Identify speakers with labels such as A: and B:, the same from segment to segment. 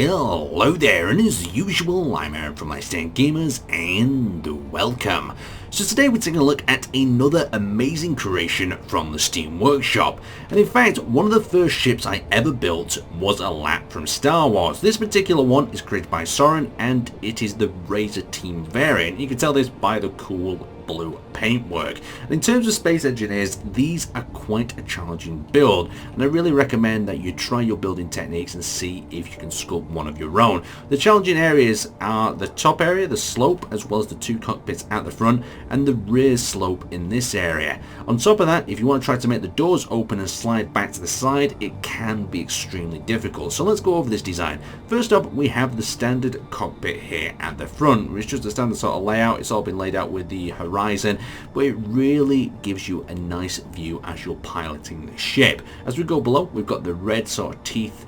A: Hello there, and as usual, I'm Aaron from Laststandgamers, and welcome. So today we're taking a look at another amazing creation from the Steam Workshop, and in fact, one of the first ships I ever built was a LAAT from Star Wars. This particular one is created by Squadron, and it is the Razor Team variant. You can tell this by the cool blue paintwork. And in terms of Space Engineers, these are quite a challenging build, and I really recommend that you try your building techniques and see if you can sculpt one of your own. The challenging areas are the top area, the slope, as well as the two cockpits at the front, and the rear slope in this area. On top of that, if you want to try to make the doors open and slide back to the side, it can be extremely difficult. So let's go over this design. First up, we have the standard cockpit here at the front, which is just a standard sort of layout. It's all been laid out with the horizon, but it really gives you a nice view as you're piloting the ship. As we go below, we've got the red sort of teeth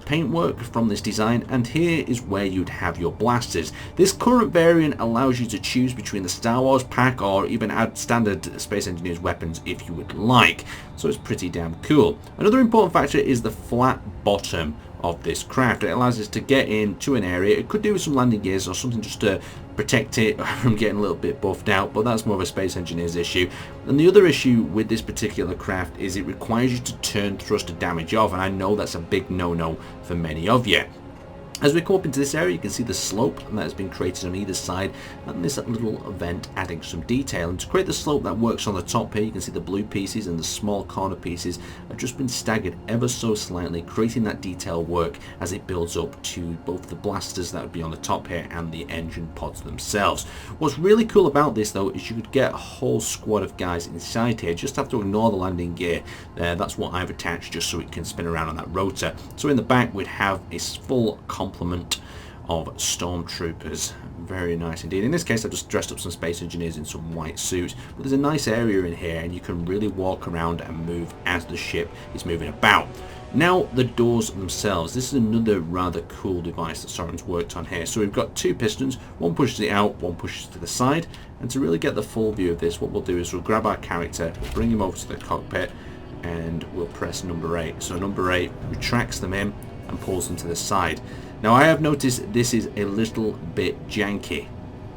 A: paintwork from this design, and here is where you'd have your blasters. This current variant allows you to choose between the Star Wars pack or even add standard Space Engineers weapons if you would like, so it's pretty damn cool. Another important factor is the flat bottom of this craft. It allows us to get into an area. It could do with some landing gears or something just to protect it from getting a little bit buffed out, but that's more of a Space Engineers issue. And the other issue with this particular craft is it requires you to turn thruster damage off, and I know that's a big no-no for many of you. As we come up into this area, you can see the slope that has been created on either side, and this little vent adding some detail. And to create the slope that works on the top here, you can see the blue pieces and the small corner pieces have just been staggered ever so slightly, creating that detail work as it builds up to both the blasters that would be on the top here and the engine pods themselves. What's really cool about this though is you could get a whole squad of guys inside here. Just have to ignore the landing gear there. That's what I've attached just so it can spin around on that rotor. So in the back we'd have a full complement of stormtroopers. Very nice indeed. In this case, I've just dressed up some Space Engineers in some white suits, but there's a nice area in here and you can really walk around and move as the ship is moving about. Now the doors themselves. This is another rather cool device that Soren's worked on here. So we've got two pistons, one pushes it out, one pushes to the side, and to really get the full view of this, what we'll do is we'll grab our character, we'll bring him over to the cockpit, and we'll press number 8. So number 8 retracts them in and pulls them to the side. Now I have noticed this is a little bit janky,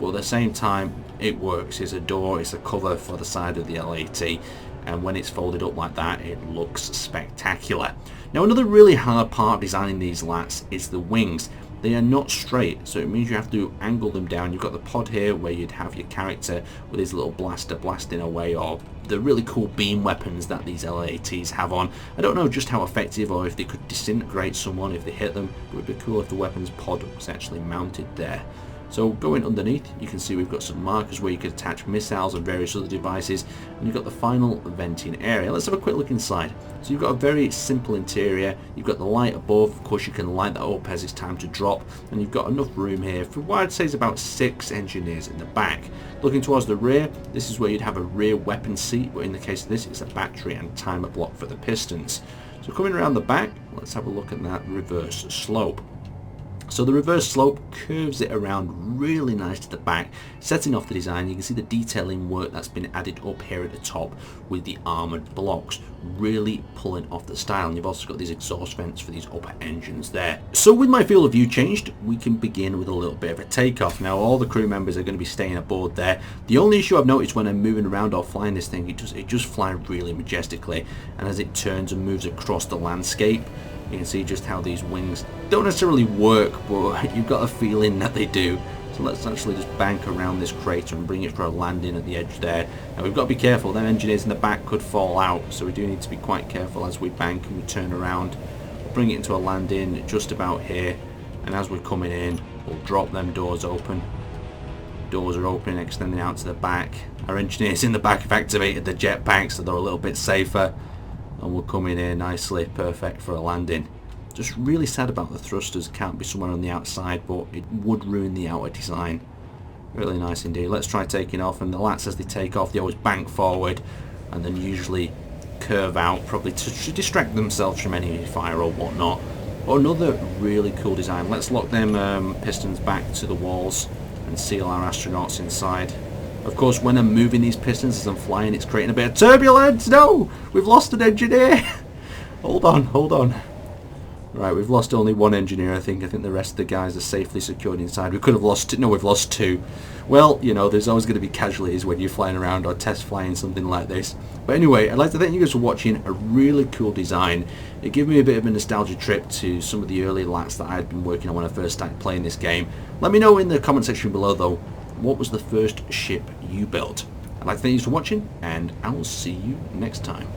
A: but at the same time it works. It's a door, it's a cover for the side of the LAATi, and when it's folded up like that it looks spectacular. Now another really hard part of designing these LAATs is the wings. They are not straight, so it means you have to angle them down. You've got the pod here where you'd have your character with his little blaster blasting away, or the really cool beam weapons that these LAATs have on. I don't know just how effective or if they could disintegrate someone if they hit them, but it would be cool if the weapons pod was actually mounted there. So going underneath, you can see we've got some markers where you could attach missiles and various other devices, and you've got the final venting area. Let's have a quick look inside. So you've got a very simple interior. You've got the light above. Of course, you can light that up as it's time to drop, and you've got enough room here for what I'd say is about 6 engineers in the back. Looking towards the rear, this is where you'd have a rear weapon seat, but in the case of this, it's a battery and timer block for the pistons. So coming around the back, let's have a look at that reverse slope. So the reverse slope curves it around really nice to the back, setting off the design. You can see the detailing work that's been added up here at the top with the armoured blocks, really pulling off the style. And you've also got these exhaust vents for these upper engines there. So with my field of view changed, we can begin with a little bit of a takeoff. Now all the crew members are going to be staying aboard there. The only issue I've noticed when I'm moving around or flying this thing, it just flies really majestically, and as it turns and moves across the landscape, you can see just how these wings don't necessarily work, but you've got a feeling that they do. So let's actually just bank around this crater and bring it for a landing at the edge there. Now we've got to be careful, them engineers in the back could fall out, so we do need to be quite careful as we bank and we turn around. We'll bring it into a landing just about here, and as we're coming in, we'll drop them doors open. Doors are open, extending out to the back. Our engineers in the back have activated the jetpack, so they're a little bit safer. And we're coming in nicely, perfect for a landing. Just really sad about the thrusters, can't be somewhere on the outside, but it would ruin the outer design. Really nice indeed. Let's try taking off, and the LAATs as they take off, they always bank forward and then usually curve out, probably to distract themselves from any fire or whatnot. But another really cool design. Let's lock them pistons back to the walls and seal our astronauts inside. Of course, when I'm moving these pistons as I'm flying, it's creating a bit of turbulence. No! We've lost an engineer! Hold on, hold on. Right, we've lost only one engineer, I think. I think the rest of the guys are safely secured inside. We could have lost... No, we've lost two. Well, you know, there's always going to be casualties when you're flying around or test flying something like this. But anyway, I'd like to thank you guys for watching. A really cool design. It gave me a bit of a nostalgia trip to some of the early LAATs that I had been working on when I first started playing this game. Let me know in the comment section below, though, what was the first ship you built? I'd like to thank you for watching, and I will see you next time.